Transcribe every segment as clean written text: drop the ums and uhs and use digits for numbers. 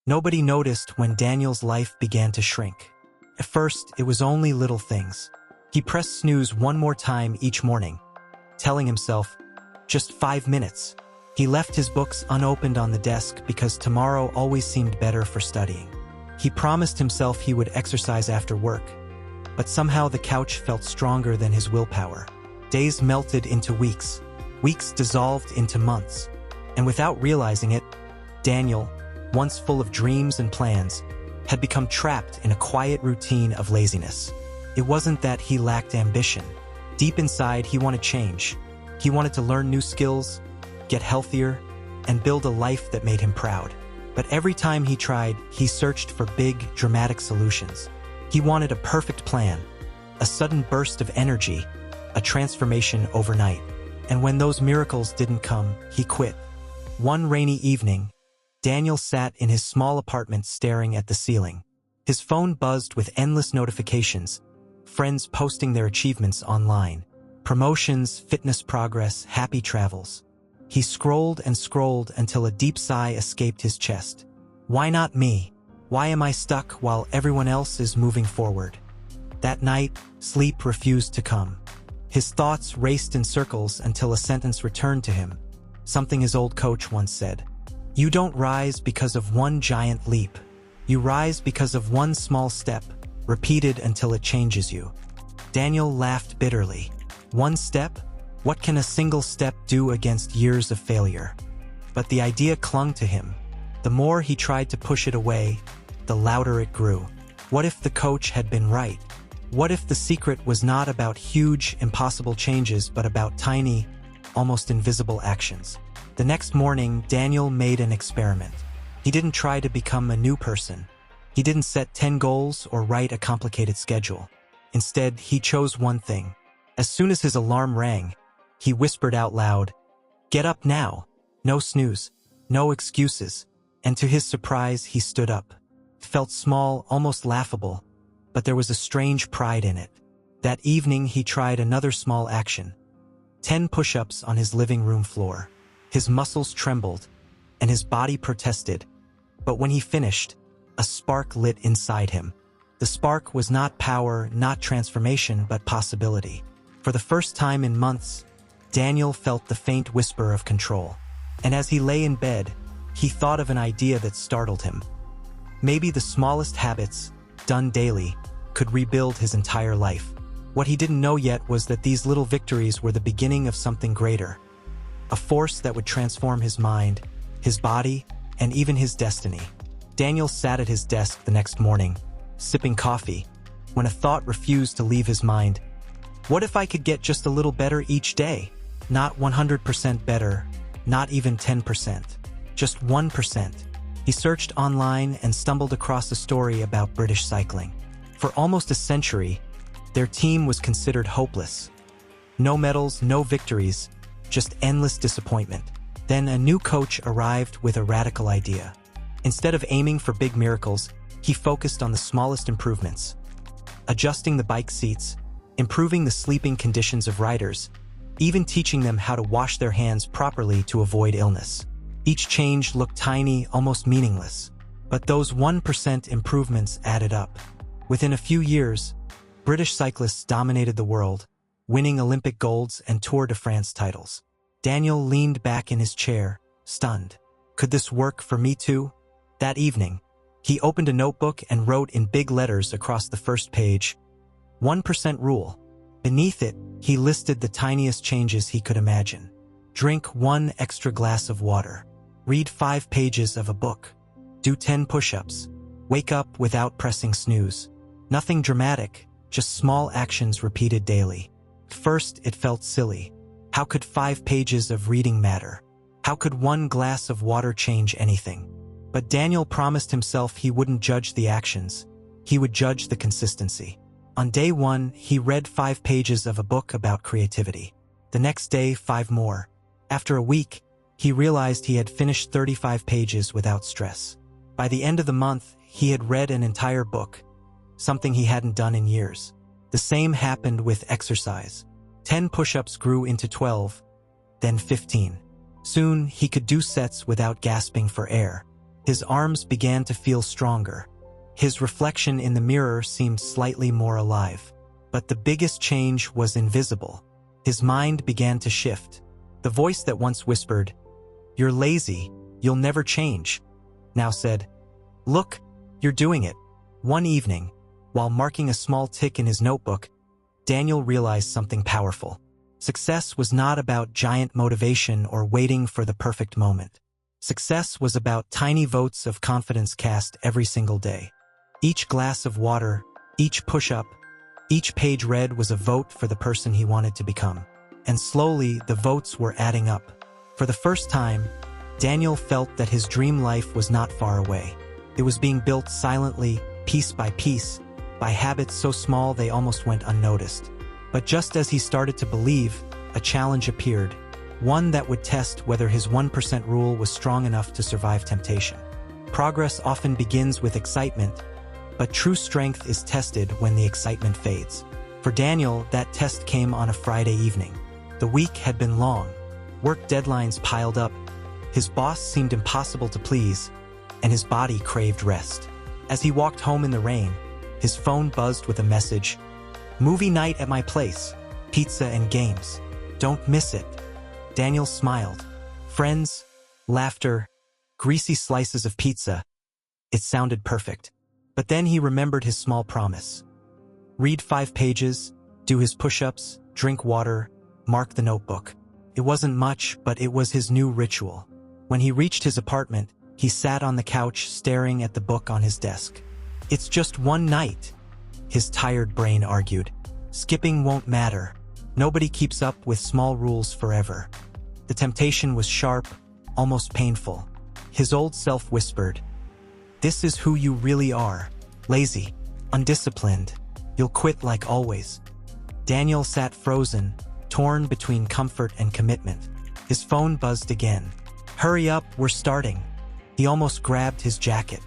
Nobody noticed when Daniel's life began to shrink. At first, it was only little things. He pressed snooze one more time each morning, telling himself, just 5 minutes. He left his books unopened on the desk because tomorrow always seemed better for studying. He promised himself he would exercise after work, but somehow the couch felt stronger than his willpower. Days melted into weeks. Weeks dissolved into months. And without realizing it, Daniel, once full of dreams and plans, had become trapped in a quiet routine of laziness. It wasn't that he lacked ambition. Deep inside, he wanted change. He wanted to learn new skills, get healthier, and build a life that made him proud. But every time he tried, he searched for big, dramatic solutions. He wanted a perfect plan, a sudden burst of energy, a transformation overnight. And when those miracles didn't come, he quit. One rainy evening, Daniel sat in his small apartment staring at the ceiling. His phone buzzed with endless notifications, friends posting their achievements online, promotions, fitness progress, happy travels. He scrolled and scrolled until a deep sigh escaped his chest. Why not me? Why am I stuck while everyone else is moving forward? That night, sleep refused to come. His thoughts raced in circles until a sentence returned to him, something his old coach once said. You don't rise because of one giant leap. You rise because of one small step, repeated until it changes you. Daniel laughed bitterly. One step? What can a single step do against years of failure? But the idea clung to him. The more he tried to push it away, the louder it grew. What if the coach had been right? What if the secret was not about huge, impossible changes, but about tiny, almost invisible actions? The next morning, Daniel made an experiment. He didn't try to become a new person. He didn't set 10 goals or write a complicated schedule. Instead, he chose one thing. As soon as his alarm rang, he whispered out loud, "Get up now." No snooze, no excuses. And to his surprise, he stood up. It felt small, almost laughable, but there was a strange pride in it. That evening, he tried another small action. 10 push-ups on his living room floor. His muscles trembled, and his body protested. But when he finished, a spark lit inside him. The spark was not power, not transformation, but possibility. For the first time in months, Daniel felt the faint whisper of control. And as he lay in bed, he thought of an idea that startled him. Maybe the smallest habits, done daily, could rebuild his entire life. What he didn't know yet was that these little victories were the beginning of something greater. A force that would transform his mind, his body, and even his destiny. Daniel sat at his desk the next morning, sipping coffee, when a thought refused to leave his mind. What if I could get just a little better each day? Not 100% better, not even 10%, just 1%. He searched online and stumbled across a story about British cycling. For almost a century, their team was considered hopeless. No medals, no victories, just endless disappointment. Then a new coach arrived with a radical idea. Instead of aiming for big miracles, he focused on the smallest improvements. Adjusting the bike seats, improving the sleeping conditions of riders, even teaching them how to wash their hands properly to avoid illness. Each change looked tiny, almost meaningless. But those 1% improvements added up. Within a few years, British cyclists dominated the world, winning Olympic golds and Tour de France titles. Daniel leaned back in his chair, stunned. Could this work for me too? That evening, he opened a notebook and wrote in big letters across the first page, 1% rule. Beneath it, he listed the tiniest changes he could imagine. Drink 1 extra glass of water. Read 5 pages of a book. Do 10 push-ups. Wake up without pressing snooze. Nothing dramatic, just small actions repeated daily. At first, it felt silly. How could 5 pages of reading matter? How could 1 glass of water change anything? But Daniel promised himself he wouldn't judge the actions. He would judge the consistency. On day 1, he read 5 pages of a book about creativity. The next day, 5 more. After a week, he realized he had finished 35 pages without stress. By the end of the month, he had read an entire book, something he hadn't done in years. The same happened with exercise. 10 push-ups grew into 12, then 15. Soon, he could do sets without gasping for air. His arms began to feel stronger. His reflection in the mirror seemed slightly more alive. But the biggest change was invisible. His mind began to shift. The voice that once whispered, "You're lazy, you'll never change," now said, "Look, you're doing it." One evening, while marking a small tick in his notebook, Daniel realized something powerful. Success was not about giant motivation or waiting for the perfect moment. Success was about tiny votes of confidence cast every single day. Each glass of water, each push-up, each page read was a vote for the person he wanted to become. And slowly, the votes were adding up. For the first time, Daniel felt that his dream life was not far away. It was being built silently, piece by piece, by habits so small they almost went unnoticed. But just as he started to believe, a challenge appeared, one that would test whether his 1% rule was strong enough to survive temptation. Progress often begins with excitement, but true strength is tested when the excitement fades. For Daniel, that test came on a Friday evening. The week had been long. Work deadlines piled up. His boss seemed impossible to please, and his body craved rest. As he walked home in the rain, his phone buzzed with a message, "Movie night at my place, pizza and games. Don't miss it." Daniel smiled. Friends, laughter, greasy slices of pizza. It sounded perfect. But then he remembered his small promise. Read 5 pages, do his push-ups, drink water, mark the notebook. It wasn't much, but it was his new ritual. When he reached his apartment, he sat on the couch staring at the book on his desk. "It's just one night," his tired brain argued. "Skipping won't matter. Nobody keeps up with small rules forever." The temptation was sharp, almost painful. His old self whispered, "This is who you really are. Lazy, undisciplined. You'll quit like always." Daniel sat frozen, torn between comfort and commitment. His phone buzzed again. "Hurry up, we're starting." He almost grabbed his jacket.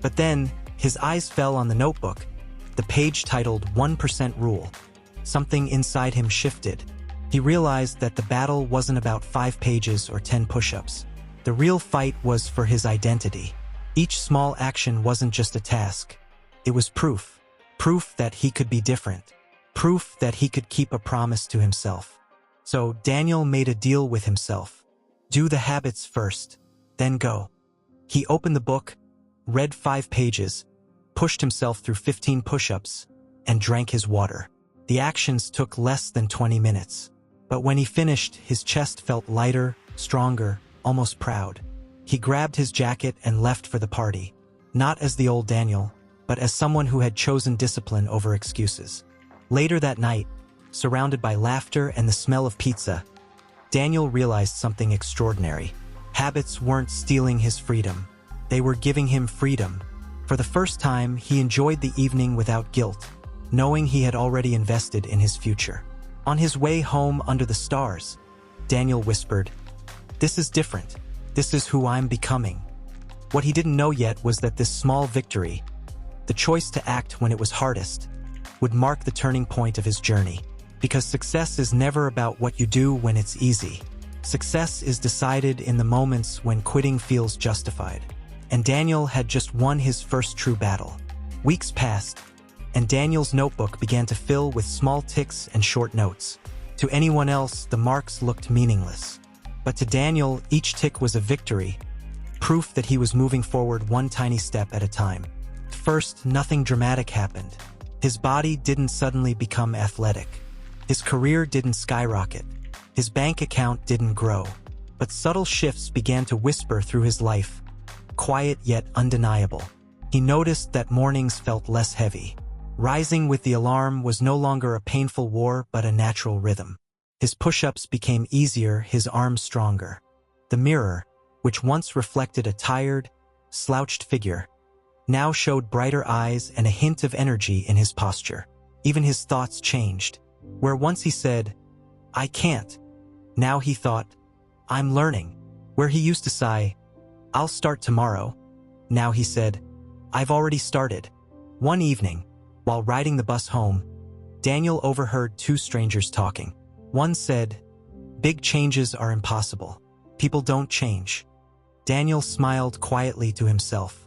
But then, his eyes fell on the notebook, the page titled 1% Rule. Something inside him shifted. He realized that the battle wasn't about 5 pages or 10 push-ups. The real fight was for his identity. Each small action wasn't just a task. It was proof. Proof that he could be different. Proof that he could keep a promise to himself. So Daniel made a deal with himself. Do the habits first, then go. He opened the book, read 5 pages, pushed himself through 15 push-ups, and drank his water. The actions took less than 20 minutes. But when he finished, his chest felt lighter, stronger, almost proud. He grabbed his jacket and left for the party, not as the old Daniel, but as someone who had chosen discipline over excuses. Later that night, surrounded by laughter and the smell of pizza, Daniel realized something extraordinary. Habits weren't stealing his freedom. They were giving him freedom. For the first time, he enjoyed the evening without guilt, knowing he had already invested in his future. On his way home under the stars, Daniel whispered, "This is different. This is who I'm becoming." What he didn't know yet was that this small victory, the choice to act when it was hardest, would mark the turning point of his journey. Because success is never about what you do when it's easy. Success is decided in the moments when quitting feels justified. And Daniel had just won his first true battle. Weeks passed, and Daniel's notebook began to fill with small ticks and short notes. To anyone else, the marks looked meaningless. But to Daniel, each tick was a victory, proof that he was moving forward one tiny step at a time. First, nothing dramatic happened. His body didn't suddenly become athletic. His career didn't skyrocket. His bank account didn't grow. But subtle shifts began to whisper through his life, quiet yet undeniable. He noticed that mornings felt less heavy. Rising with the alarm was no longer a painful war but a natural rhythm. His push-ups became easier, his arms stronger. The mirror, which once reflected a tired, slouched figure, now showed brighter eyes and a hint of energy in his posture. Even his thoughts changed. Where once he said, "I can't," now he thought, "I'm learning." Where he used to sigh, "I'll start tomorrow," now he said, "I've already started." One evening, while riding the bus home, Daniel overheard 2 strangers talking. One said, "Big changes are impossible. People don't change. Daniel smiled quietly to himself.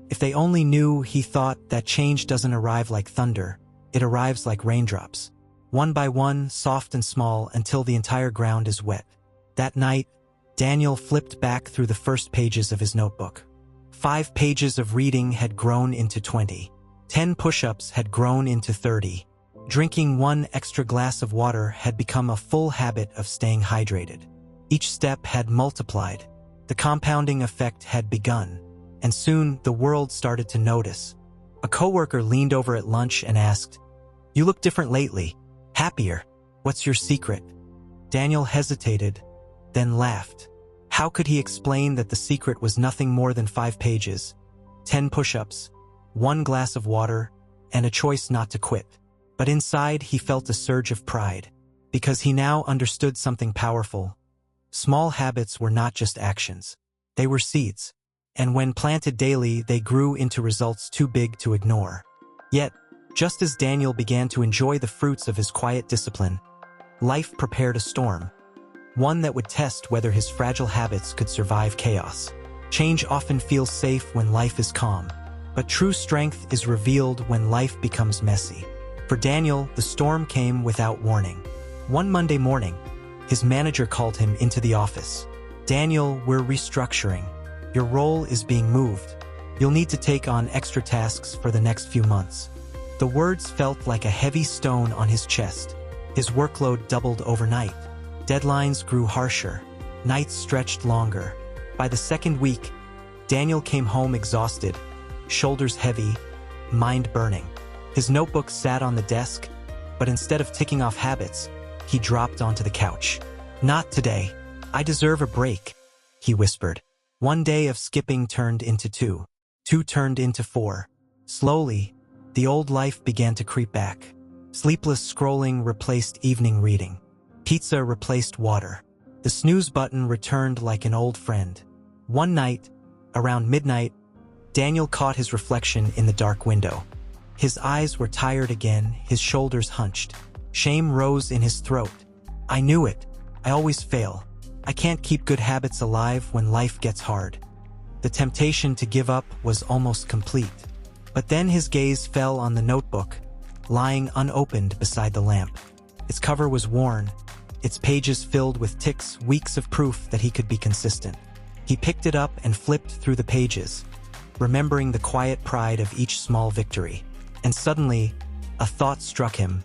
If they only knew, he thought, that change doesn't arrive like thunder, it arrives like raindrops. One by one, soft and small, until the entire ground is wet. That night, Daniel flipped back through the first pages of his notebook. 5 pages of reading had grown into 20. 10 push-ups had grown into 30. Drinking 1 extra glass of water had become a full habit of staying hydrated. Each step had multiplied. The compounding effect had begun, and soon the world started to notice. A coworker leaned over at lunch and asked, "You look different lately. Happier. What's your secret?" Daniel hesitated, then laughed. How could he explain that the secret was nothing more than 5 pages, 10 push-ups, 1 glass of water, and a choice not to quit? But inside he felt a surge of pride, because he now understood something powerful. Small habits were not just actions. They were seeds, and when planted daily, they grew into results too big to ignore. Yet, just as Daniel began to enjoy the fruits of his quiet discipline, life prepared a storm, one that would test whether his fragile habits could survive chaos. Change often feels safe when life is calm, but true strength is revealed when life becomes messy. For Daniel, the storm came without warning. One Monday morning, his manager called him into the office. "Daniel, we're restructuring. Your role is being moved. You'll need to take on extra tasks for the next few months." The words felt like a heavy stone on his chest. His workload doubled overnight. Deadlines grew harsher. Nights stretched longer. By the second week, Daniel came home exhausted, shoulders heavy, mind burning. His notebook sat on the desk, but instead of ticking off habits, he dropped onto the couch. "Not today. I deserve a break," he whispered. One day of skipping turned into 2. 2 turned into 4. Slowly, the old life began to creep back. Sleepless scrolling replaced evening reading. Pizza replaced water. The snooze button returned like an old friend. One night, around midnight, Daniel caught his reflection in the dark window. His eyes were tired again, his shoulders hunched. Shame rose in his throat. "I knew it. I always fail. I can't keep good habits alive when life gets hard." The temptation to give up was almost complete. But then his gaze fell on the notebook, lying unopened beside the lamp. Its cover was worn, its pages filled with ticks, weeks of proof that he could be consistent. He picked it up and flipped through the pages, remembering the quiet pride of each small victory. And suddenly, a thought struck him.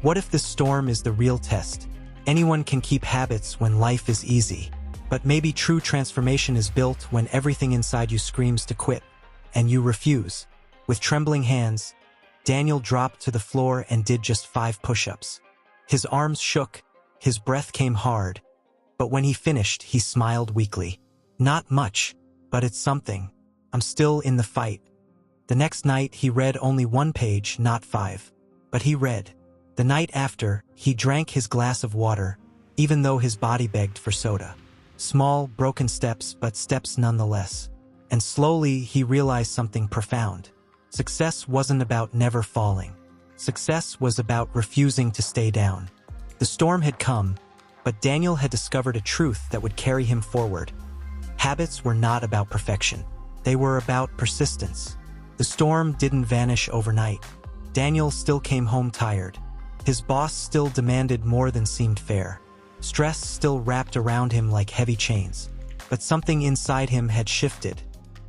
What if this storm is the real test? Anyone can keep habits when life is easy, but maybe true transformation is built when everything inside you screams to quit, and you refuse. With trembling hands, Daniel dropped to the floor and did just 5 push-ups. His arms shook, his breath came hard, but when he finished, he smiled weakly. "Not much, but it's something. I'm still in the fight." The next night, he read only 1 page, not 5. But he read. The night after, he drank his glass of water, even though his body begged for soda. Small, broken steps, but steps nonetheless. And slowly, he realized something profound. Success wasn't about never falling. Success was about refusing to stay down. The storm had come, but Daniel had discovered a truth that would carry him forward. Habits were not about perfection. They were about persistence. The storm didn't vanish overnight. Daniel still came home tired. His boss still demanded more than seemed fair. Stress still wrapped around him like heavy chains. But something inside him had shifted.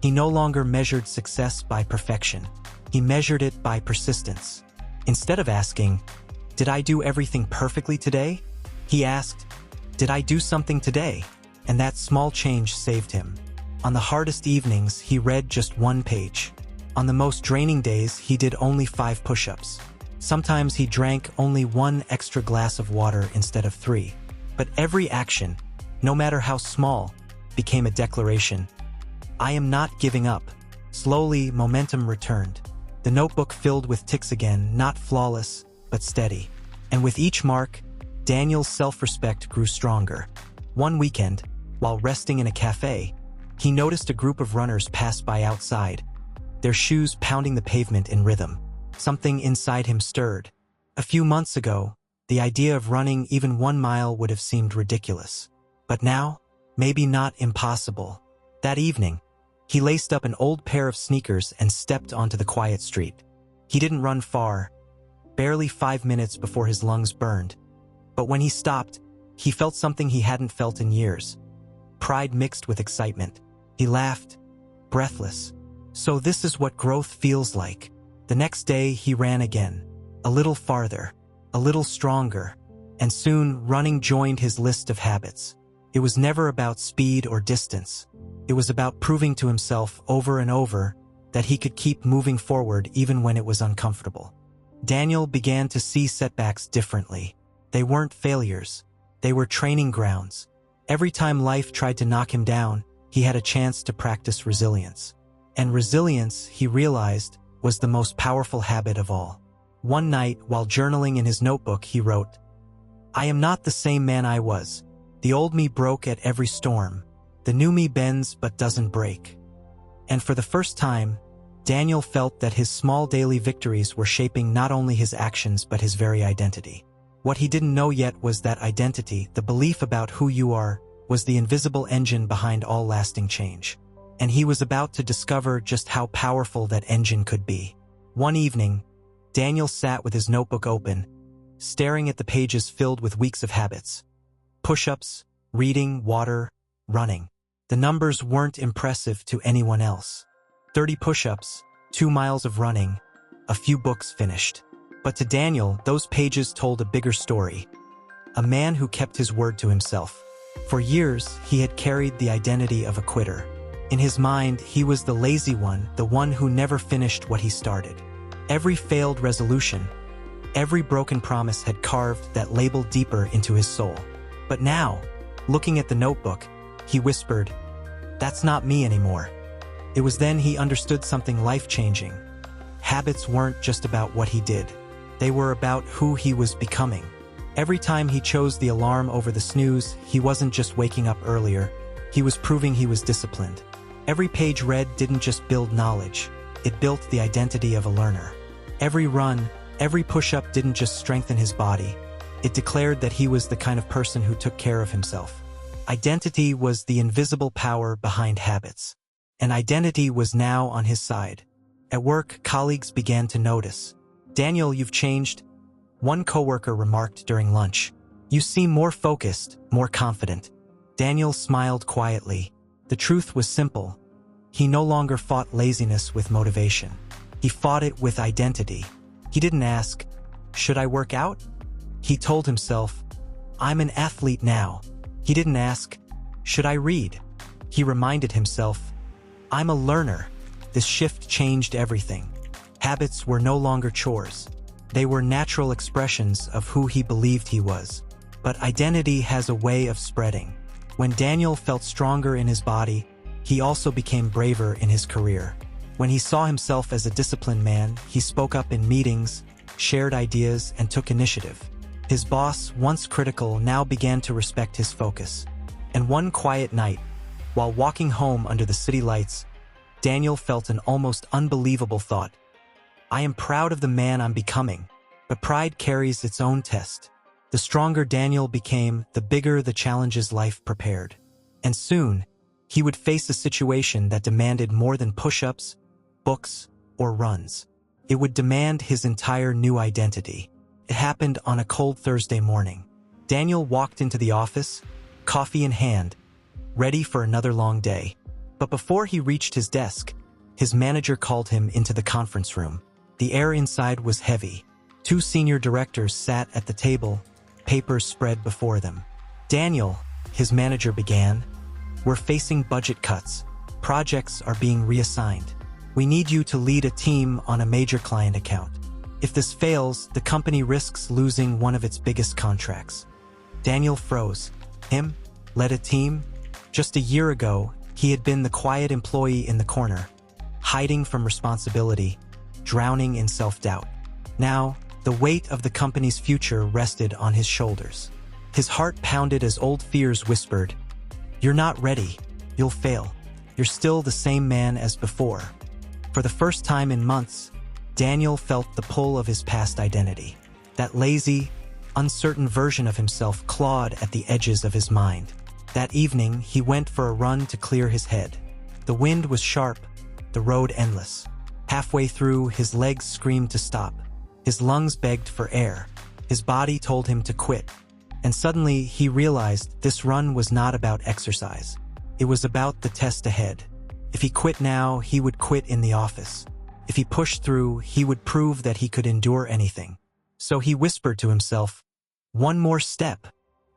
He no longer measured success by perfection. He measured it by persistence. Instead of asking, "Did I do everything perfectly today?" he asked, "Did I do something today?" And that small change saved him. On the hardest evenings, he read just 1 page. On the most draining days, he did only 5 push-ups. Sometimes he drank only 1 extra glass of water instead of 3. But every action, no matter how small, became a declaration. "I am not giving up." Slowly, momentum returned. The notebook filled with ticks again, not flawless, but steady. And with each mark, Daniel's self-respect grew stronger. One weekend, while resting in a cafe, he noticed a group of runners pass by outside, their shoes pounding the pavement in rhythm. Something inside him stirred. A few months ago, the idea of running even 1 mile would have seemed ridiculous. But now, maybe not impossible. That evening, he laced up an old pair of sneakers and stepped onto the quiet street. He didn't run far, barely 5 minutes before his lungs burned. But when he stopped, he felt something he hadn't felt in years. Pride mixed with excitement. He laughed, breathless. So this is what growth feels like. The next day, he ran again. A little farther, a little stronger, and soon running joined his list of habits. It was never about speed or distance. It was about proving to himself over and over that he could keep moving forward even when it was uncomfortable. Daniel began to see setbacks differently. They weren't failures. They were training grounds. Every time life tried to knock him down, he had a chance to practice resilience. And resilience, he realized, was the most powerful habit of all. One night, while journaling in his notebook, he wrote, "I am not the same man I was. The old me broke at every storm. The new me bends but doesn't break." And for the first time, Daniel felt that his small daily victories were shaping not only his actions but his very identity. What he didn't know yet was that identity, the belief about who you are, was the invisible engine behind all lasting change. And he was about to discover just how powerful that engine could be. One evening, Daniel sat with his notebook open, staring at the pages filled with weeks of habits. Push-ups, reading, water, running. The numbers weren't impressive to anyone else. 30 push-ups, 2 miles of running, a few books finished. But to Daniel, those pages told a bigger story. A man who kept his word to himself. For years, he had carried the identity of a quitter. In his mind, he was the lazy one, the one who never finished what he started. Every failed resolution, every broken promise had carved that label deeper into his soul. But now, looking at the notebook, he whispered, "That's not me anymore." It was then he understood something life-changing. Habits weren't just about what he did. They were about who he was becoming. Every time he chose the alarm over the snooze, he wasn't just waking up earlier. He was proving he was disciplined. Every page read didn't just build knowledge. It built the identity of a learner. Every run, every push-up didn't just strengthen his body. It declared that he was the kind of person who took care of himself. Identity was the invisible power behind habits. And identity was now on his side. At work, colleagues began to notice. "Daniel, you've changed," one coworker remarked during lunch. "You seem more focused, more confident." Daniel smiled quietly. The truth was simple. He no longer fought laziness with motivation. He fought it with identity. He didn't ask, "Should I work out?" He told himself, "I'm an athlete now." He didn't ask, "Should I read?" He reminded himself, "I'm a learner." This shift changed everything. Habits were no longer chores. They were natural expressions of who he believed he was. But identity has a way of spreading. When Daniel felt stronger in his body, he also became braver in his career. When he saw himself as a disciplined man, he spoke up in meetings, shared ideas, and took initiative. His boss, once critical, now began to respect his focus. And one quiet night, while walking home under the city lights, Daniel felt an almost unbelievable thought. "I am proud of the man I'm becoming." But pride carries its own test. The stronger Daniel became, the bigger the challenges life prepared. And soon, he would face a situation that demanded more than push-ups, books, or runs. It would demand his entire new identity. It happened on a cold Thursday morning. Daniel walked into the office, coffee in hand, ready for another long day. But before he reached his desk, his manager called him into the conference room. The air inside was heavy. 2 senior directors sat at the table, papers spread before them. "Daniel," his manager began, "we're facing budget cuts. Projects are being reassigned. We need you to lead a team on a major client account. If this fails, the company risks losing one of its biggest contracts." Daniel froze. Him? Led a team? Just a year ago, he had been the quiet employee in the corner, hiding from responsibility, drowning in self-doubt. Now, the weight of the company's future rested on his shoulders. His heart pounded as old fears whispered, "You're not ready. You'll fail. You're still the same man as before." For the first time in months, Daniel felt the pull of his past identity. That lazy, uncertain version of himself clawed at the edges of his mind. That evening, he went for a run to clear his head. The wind was sharp, the road endless. Halfway through, his legs screamed to stop. His lungs begged for air. His body told him to quit. And suddenly, he realized this run was not about exercise. It was about the test ahead. If he quit now, he would quit in the office. If he pushed through, he would prove that he could endure anything. So he whispered to himself, "One more step,"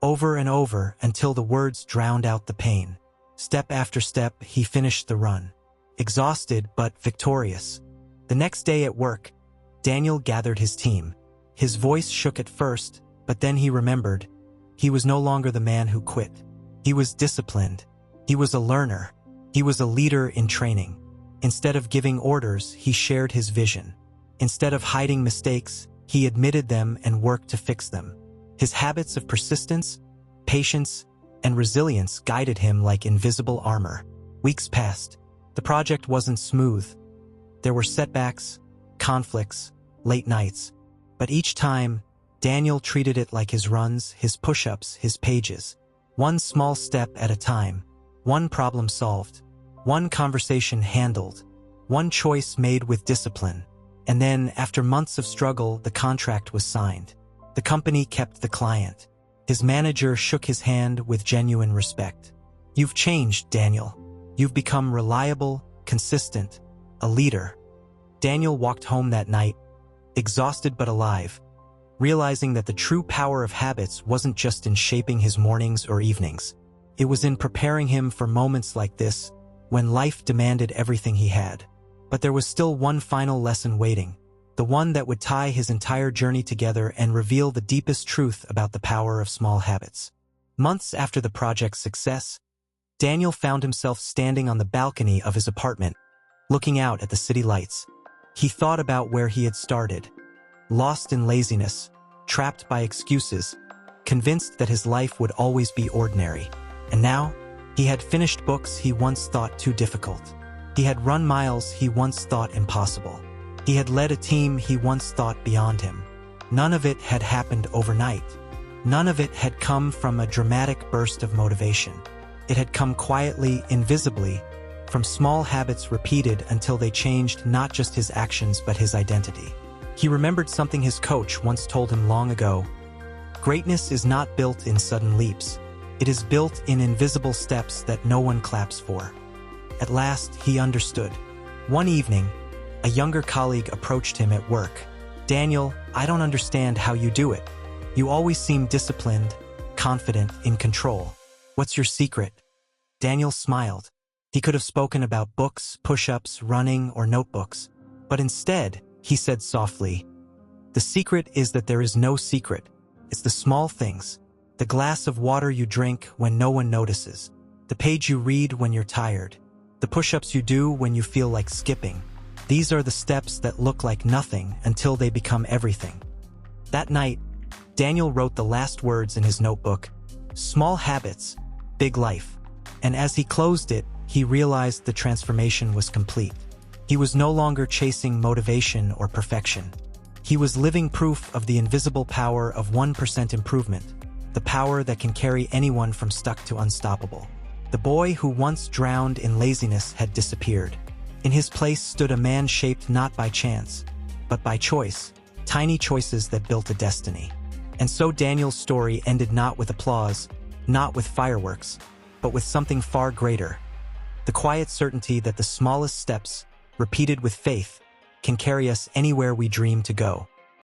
over and over until the words drowned out the pain. Step after step, he finished the run. Exhausted but victorious. The next day at work, Daniel gathered his team. His voice shook at first, but then he remembered. He was no longer the man who quit. He was disciplined. He was a learner. He was a leader in training. Instead of giving orders, he shared his vision. Instead of hiding mistakes, he admitted them and worked to fix them. His habits of persistence, patience, and resilience guided him like invisible armor. Weeks passed. The project wasn't smooth. There were setbacks, conflicts, late nights. But each time, Daniel treated it like his runs, his push-ups, his pages. One small step at a time. One problem solved. One conversation handled. One choice made with discipline. And then, after months of struggle, the contract was signed. The company kept the client. His manager shook his hand with genuine respect. "You've changed, Daniel. You've become reliable, consistent, a leader." Daniel walked home that night, exhausted but alive, realizing that the true power of habits wasn't just in shaping his mornings or evenings. It was in preparing him for moments like this, when life demanded everything he had. But there was still one final lesson waiting, the one that would tie his entire journey together and reveal the deepest truth about the power of small habits. Months after the project's success, Daniel found himself standing on the balcony of his apartment, looking out at the city lights. He thought about where he had started, lost in laziness, trapped by excuses, convinced that his life would always be ordinary. And now, he had finished books he once thought too difficult. He had run miles he once thought impossible. He had led a team he once thought beyond him. None of it had happened overnight. None of it had come from a dramatic burst of motivation. It had come quietly, invisibly, from small habits repeated until they changed not just his actions but his identity. He remembered something his coach once told him long ago. Greatness is not built in sudden leaps. It is built in invisible steps that no one claps for. At last, he understood. One evening, a younger colleague approached him at work. "Daniel, I don't understand how you do it. You always seem disciplined, confident, in control. What's your secret?" Daniel smiled. He could have spoken about books, push-ups, running, or notebooks. But instead, he said softly, "The secret is that there is no secret. It's the small things. The glass of water you drink when no one notices. The page you read when you're tired. The push-ups you do when you feel like skipping. These are the steps that look like nothing until they become everything." That night, Daniel wrote the last words in his notebook, "Small habits, big life." And as he closed it, he realized the transformation was complete. He was no longer chasing motivation or perfection. He was living proof of the invisible power of 1% improvement, the power that can carry anyone from stuck to unstoppable. The boy who once drowned in laziness had disappeared. In his place stood a man shaped not by chance, but by choice, tiny choices that built a destiny. And so Daniel's story ended not with applause, not with fireworks, but with something far greater. The quiet certainty that the smallest steps, repeated with faith, can carry us anywhere we dream to go.